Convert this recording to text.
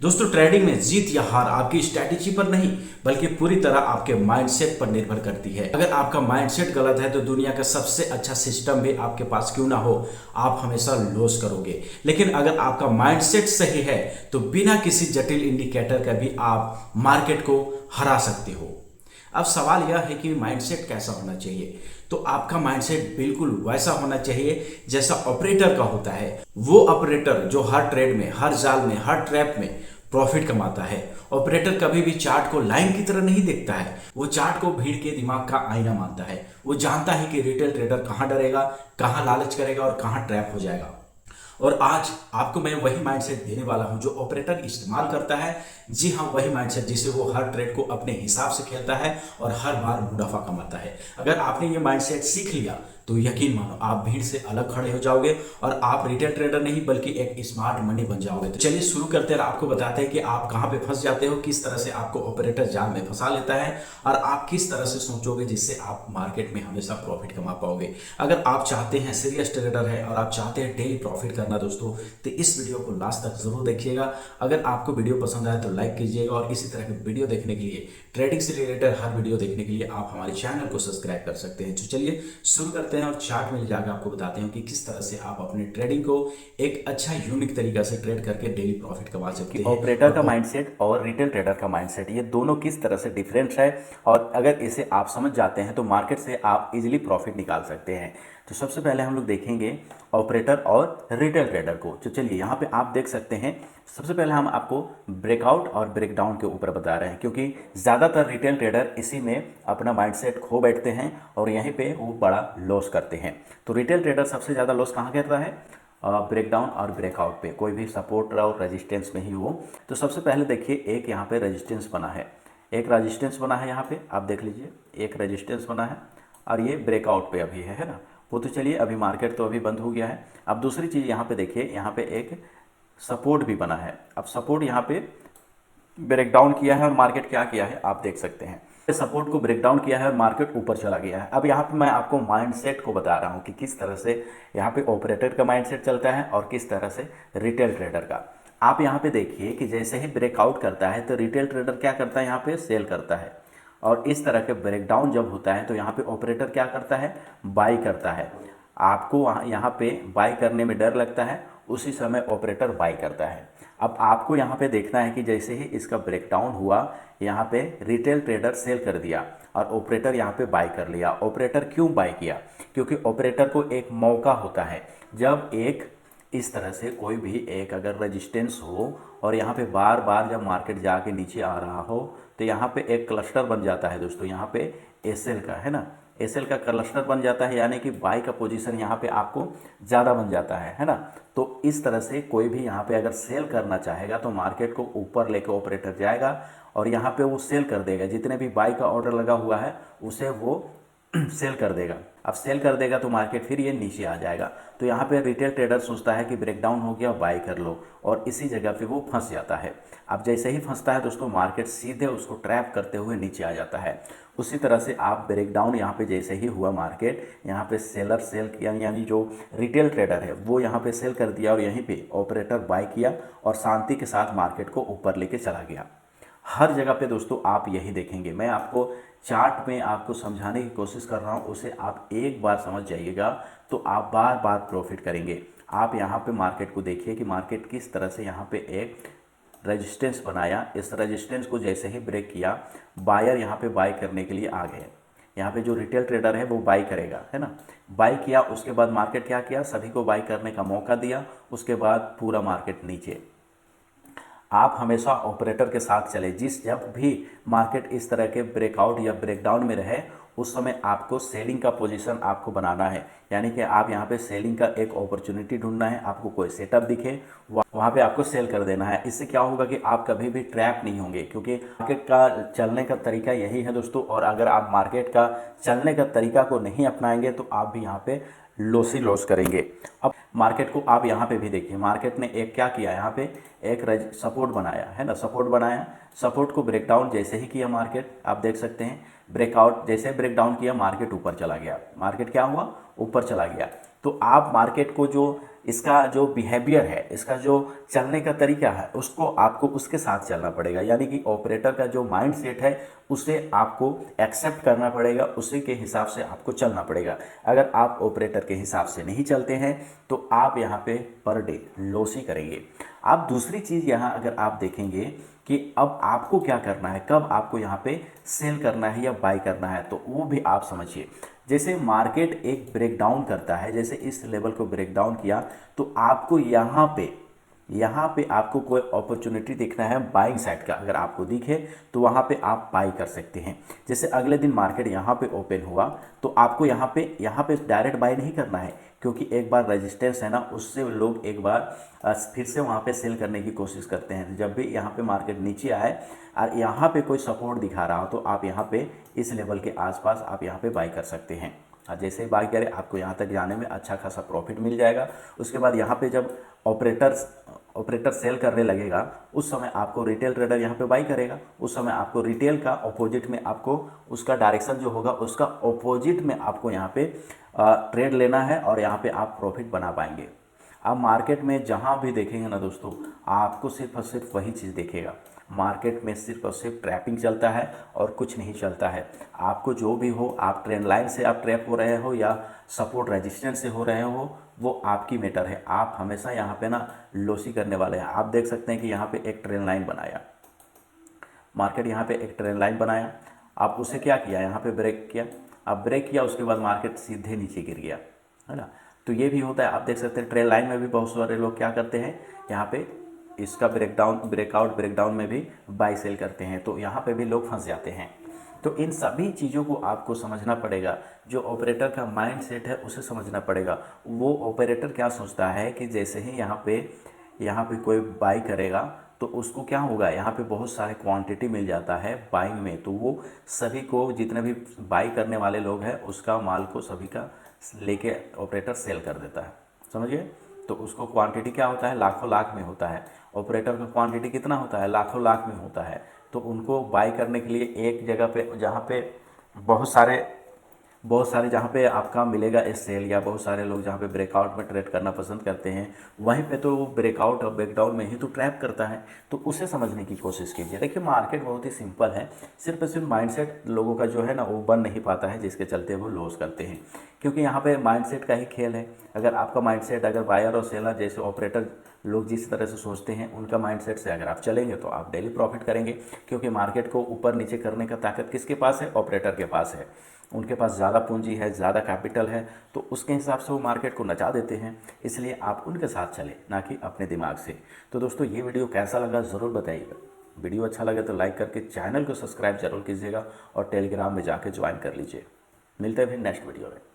दोस्तों, ट्रेडिंग में जीत या हार आपकी स्ट्रैटेजी पर नहीं बल्कि पूरी तरह आपके माइंडसेट पर निर्भर करती है। अगर आपका माइंडसेट गलत है तो दुनिया का सबसे अच्छा सिस्टम भी आपके पास क्यों ना हो, आप हमेशा लॉस करोगे। लेकिन अगर आपका माइंडसेट सही है तो बिना किसी जटिल इंडिकेटर का भी आप मार्केट को हरा सकते हो। अब सवाल यह है कि माइंडसेट कैसा होना चाहिए। तो आपका माइंडसेट बिल्कुल वैसा होना चाहिए जैसा ऑपरेटर का होता है। वो ऑपरेटर जो हर ट्रेड में, हर जाल में, हर ट्रैप में प्रॉफिट कमाता है। ऑपरेटर कभी भी चार्ट को लाइन की तरह नहीं देखता है, वो चार्ट को भीड़ के दिमाग का आईना मानता है। वो जानता है कि रिटेल ट्रेडर कहाँ डरेगा, कहाँ लालच करेगा और कहाँ ट्रैप हो जाएगा। और आज आपको मैं वही माइंडसेट देने वाला हूं जो ऑपरेटर इस्तेमाल करता है। जी हाँ, वही माइंडसेट जिसे वो हर ट्रेड को अपने हिसाब से खेलता है और हर बार मुनाफा कमाता है। अगर आपने ये माइंडसेट सीख लिया तो यकीन मानो आप भीड़ से अलग खड़े हो जाओगे और आप रिटेल ट्रेडर नहीं बल्कि एक स्मार्ट मनी बन जाओगे। तो चलिए शुरू करते हैं। आपको बताते हैं कि आप कहाँ पे फंस जाते हो, किस तरह से आपको ऑपरेटर जाल में फंसा लेता है और आप किस तरह से सोचोगे जिससे आप मार्केट में हमेशा प्रॉफिट कमा पाओगे। अगर आप चाहते हैं, सीरियस ट्रेडर है और आप चाहते हैं डेली प्रॉफिट करना दोस्तों, तो इस वीडियो को लास्ट तक जरूर देखिएगा। अगर आपको वीडियो पसंद आए तो लाइक कीजिएगा और इसी तरह के वीडियो देखने के लिए, ट्रेडिंग से रिलेटेड हर वीडियो देखने के लिए आप हमारे चैनल को सब्सक्राइब कर सकते हैं। तो चलिए शुरू करते हैं और चार्ट में जाकर आपको बताते हैं कि किस तरह से आप अपने ट्रेडिंग को एक अच्छा यूनिक तरीका से ट्रेड करके डेली प्रॉफिट कमा सकते हैं। ऑपरेटर का माइंडसेट और रिटेल ट्रेडर का माइंडसेट, ये दोनों किस तरह से डिफरेंट है, और अगर इसे आप समझ जाते हैं तो मार्केट से आप इजीली प्रॉफिट निकाल सकते हैं। तो सबसे पहले हम लोग देखेंगे ऑपरेटर और रिटेल ट्रेडर को। तो चलिए यहाँ पे आप देख सकते हैं, सबसे पहले हम आपको ब्रेकआउट और ब्रेकडाउन के ऊपर बता रहे हैं, क्योंकि ज़्यादातर रिटेल ट्रेडर इसी में अपना माइंडसेट खो बैठते हैं और यहीं पे वो बड़ा लॉस करते हैं। तो रिटेल ट्रेडर सबसे ज़्यादा लॉस कहाँ करता है? ब्रेकडाउन और ब्रेकआउट पे, कोई भी सपोर्ट और रेजिस्टेंस में ही हो। तो सबसे पहले देखिए, एक यहाँ पे रेजिस्टेंस बना है, एक रेजिस्टेंस बना है, यहाँ पे आप देख लीजिए एक रेजिस्टेंस बना है और ये ब्रेकआउट पे अभी है ना। वो तो चलिए, अभी मार्केट तो अभी बंद हो गया है। अब दूसरी चीज़ यहाँ पे देखिए, यहाँ पे एक सपोर्ट भी बना है। अब सपोर्ट यहाँ पे ब्रेकडाउन किया है और मार्केट क्या किया है आप देख सकते हैं, सपोर्ट को ब्रेकडाउन किया है और मार्केट ऊपर चला गया है। अब यहाँ पे मैं आपको माइंडसेट को बता रहा हूँ कि किस तरह से यहाँ पे ऑपरेटर का माइंडसेट चलता है और किस तरह से रिटेल ट्रेडर का। आप यहाँ पे देखिए कि जैसे ही ब्रेकआउट करता है तो रिटेल ट्रेडर क्या करता है, यहाँ पे सेल करता है, और इस तरह के ब्रेकडाउन जब होता है तो यहाँ पे ऑपरेटर क्या करता है, बाई करता है। आपको यहाँ पे बाई करने में डर लगता है, उसी समय ऑपरेटर बाई करता है। अब आपको यहाँ पे देखना है कि जैसे ही इसका ब्रेकडाउन हुआ, यहाँ पे रिटेल ट्रेडर सेल कर दिया और ऑपरेटर यहाँ पे बाई कर लिया। ऑपरेटर क्यों बाई किया? क्योंकि ऑपरेटर को एक मौका होता है, जब एक इस तरह से कोई भी एक अगर रेजिस्टेंस हो और यहाँ पे बार बार जब मार्केट जाके नीचे आ रहा हो तो यहाँ पे एक क्लस्टर बन जाता है दोस्तों, यहाँ पे एसएल का है ना, एसएल का क्लस्टर बन जाता है, यानी कि बाई का पोजीशन यहाँ पे आपको ज़्यादा बन जाता है ना। तो इस तरह से कोई भी यहाँ पे अगर सेल करना चाहेगा तो मार्केट को ऊपर लेके ऑपरेटर जाएगा और यहाँ पे वो सेल कर देगा, जितने भी बाई का ऑर्डर लगा हुआ है उसे वो सेल कर देगा। अब सेल कर देगा तो मार्केट फिर ये नीचे आ जाएगा। तो यहाँ पे रिटेल ट्रेडर सोचता है कि ब्रेकडाउन हो गया, बाई कर लो, और इसी जगह पे वो फंस जाता है। अब जैसे ही फंसता है दोस्तों, मार्केट सीधे उसको ट्रैप करते हुए नीचे आ जाता है। उसी तरह से आप ब्रेकडाउन यहाँ पे जैसे ही हुआ, मार्केट यहाँ पे सेलर सेल किया, यानी जो रिटेल ट्रेडर है वो यहाँ पे सेल कर दिया और यहीं पे ऑपरेटर बाई किया और शांति के साथ मार्केट को ऊपर लेके चला गया। हर जगह पे दोस्तों आप यही देखेंगे। मैं आपको चार्ट में आपको समझाने की कोशिश कर रहा हूँ, उसे आप एक बार समझ जाइएगा तो आप बार बार प्रॉफिट करेंगे। आप यहाँ पे मार्केट को देखिए कि मार्केट किस तरह से यहाँ पे एक रेजिस्टेंस बनाया, इस रेजिस्टेंस को जैसे ही ब्रेक किया, बायर यहाँ पे बाई करने के लिए आ गए। यहाँ पे जो रिटेल ट्रेडर है वो बाई करेगा, है ना। बाई किया, उसके बाद मार्केट क्या किया, सभी को बाई करने का मौका दिया, उसके बाद पूरा मार्केट नीचे। आप हमेशा ऑपरेटर के साथ चले। जब भी मार्केट इस तरह के ब्रेकआउट या ब्रेकडाउन में रहे, उस समय आपको सेलिंग का पोजीशन आपको बनाना है, यानी कि आप यहाँ पे सेलिंग का एक अपॉर्चुनिटी ढूंढना है। आपको कोई सेटअप दिखे वहाँ पे आपको सेल कर देना है। इससे क्या होगा कि आप कभी भी ट्रैप नहीं होंगे, क्योंकि मार्केट का चलने का तरीका यही है दोस्तों। और अगर आप मार्केट का चलने का तरीका को नहीं अपनाएंगे तो आप भी यहाँ पे लॉस ही लॉस करेंगे। अब मार्केट को आप यहाँ पे भी देखिए, मार्केट ने एक क्या किया, यहाँ पे एक सपोर्ट बनाया है ना, सपोर्ट बनाया। सपोर्ट को ब्रेकडाउन जैसे ही किया मार्केट, आप देख सकते हैं ब्रेकआउट जैसे ब्रेकडाउन किया, मार्केट ऊपर चला गया। मार्केट क्या हुआ, ऊपर चला गया। तो आप मार्केट को जो इसका जो बिहेवियर है, इसका जो चलने का तरीका है, उसको आपको उसके साथ चलना पड़ेगा। यानी कि ऑपरेटर का जो माइंड सेट है उसे आपको एक्सेप्ट करना पड़ेगा, उसी के हिसाब से आपको चलना पड़ेगा। अगर आप ऑपरेटर के हिसाब से नहीं चलते हैं तो आप यहाँ पे पर डे लॉस ही करेंगे। आप दूसरी चीज़ यहाँ अगर आप देखेंगे कि अब आपको क्या करना है, कब आपको यहाँ पे सेल करना है या बाय करना है, तो वो भी आप समझिए। जैसे मार्केट एक ब्रेकडाउन करता है, जैसे इस लेवल को ब्रेकडाउन किया तो आपको यहाँ पे आपको कोई अपॉर्चुनिटी देखना है बाइंग साइड का, अगर आपको दिखे तो वहाँ पे आप बाई कर सकते हैं। जैसे अगले दिन मार्केट यहाँ पे ओपन हुआ तो आपको यहाँ पे डायरेक्ट बाई नहीं करना है, क्योंकि एक बार रेजिस्टेंस है ना, उससे लोग एक बार फिर से वहाँ पे सेल करने की कोशिश करते हैं। जब भी यहाँ पे मार्केट नीचे आए और यहाँ पे कोई सपोर्ट दिखा रहा हो तो आप यहाँ पे इस लेवल के आसपास आप यहाँ पे बाई कर सकते हैं। और जैसे ही बाई करें आपको यहाँ तक जाने में अच्छा खासा प्रॉफिट मिल जाएगा। उसके बाद यहाँ पे जब ऑपरेटर सेल करने लगेगा उस समय आपको रिटेल ट्रेडर यहाँ पे बाई करेगा, उस समय आपको रिटेल का ऑपोजिट में आपको उसका डायरेक्शन जो होगा उसका ऑपोजिट में आपको यहाँ पे ट्रेड लेना है और यहाँ पे आप प्रॉफिट बना पाएंगे। आप मार्केट में जहाँ भी देखेंगे ना दोस्तों, आपको सिर्फ और सिर्फ वही चीज़ देखेगा। मार्केट में सिर्फ और सिर्फ ट्रैपिंग चलता है और कुछ नहीं चलता है। आपको जो भी हो, आप ट्रेंड लाइन से आप ट्रैप हो रहे हो या सपोर्ट रेजिस्टेंस से हो रहे हो, वो आपकी मैटर है। आप हमेशा यहाँ पे ना लॉसी करने वाले हैं। आप देख सकते हैं कि यहाँ पे एक ट्रेंड लाइन बनाया, मार्केट यहाँ पे एक ट्रेंड लाइन बनाया, आप उसे क्या किया, यहाँ पे ब्रेक किया। आप ब्रेक किया उसके बाद मार्केट सीधे नीचे गिर गया, है ना। तो ये भी होता है। आप देख सकते हैं ट्रेंड लाइन में भी बहुत सारे लोग क्या करते हैं, यहाँ पे इसका ब्रेकडाउन में भी बाई सेल करते हैं, तो यहाँ पे भी लोग फंस जाते हैं। तो इन सभी चीज़ों को आपको समझना पड़ेगा। जो ऑपरेटर का माइंड सेट है उसे समझना पड़ेगा। वो ऑपरेटर क्या सोचता है कि जैसे ही यहाँ पे कोई बाई करेगा तो उसको क्या होगा, यहाँ पे बहुत सारे क्वांटिटी मिल जाता है बाइंग में, तो वो सभी को, जितने भी बाई करने वाले लोग हैं उसका माल को सभी का लेके ऑपरेटर सेल कर देता है, समझिए। तो उसको क्वांटिटी क्या होता है, लाखों लाख में होता है। ऑपरेटर का क्वांटिटी कितना होता है, लाखों लाख में होता है। तो उनको बाई करने के लिए एक जगह पे जहाँ पे बहुत सारे जहाँ पे आपका मिलेगा सेल, या बहुत सारे लोग जहाँ पे ब्रेकआउट में ट्रेड करना पसंद करते हैं, वहीं पे तो वो ब्रेकआउट और ब्रेकडाउन में ही तो ट्रैप करता है। तो उसे समझने की कोशिश कीजिए। देखिए मार्केट बहुत ही सिंपल है, सिर्फ और सिर्फ माइंडसेट लोगों का जो है ना वो बन नहीं पाता है, जिसके चलते वो लॉस करते हैं, क्योंकि यहाँ पे माइंडसेट का ही खेल है। अगर आपका माइंडसेट, अगर बायर और सेलर जैसे ऑपरेटर लोग जिस तरह से सोचते हैं उनका माइंडसेट से अगर आप चलेंगे तो आप डेली प्रॉफिट करेंगे, क्योंकि मार्केट को ऊपर नीचे करने का ताकत किसके पास है, ऑपरेटर के पास है। उनके पास ज़्यादा पूंजी है, ज़्यादा कैपिटल है, तो उसके हिसाब से वो मार्केट को नचा देते हैं। इसलिए आप उनके साथ चलें, ना कि अपने दिमाग से। तो दोस्तों ये वीडियो कैसा लगा ज़रूर बताइएगा। वीडियो अच्छा लगे तो लाइक करके चैनल को सब्सक्राइब जरूर कीजिएगा और टेलीग्राम में जाके ज्वाइन कर लीजिए। मिलते हैं फिर नेक्स्ट वीडियो में।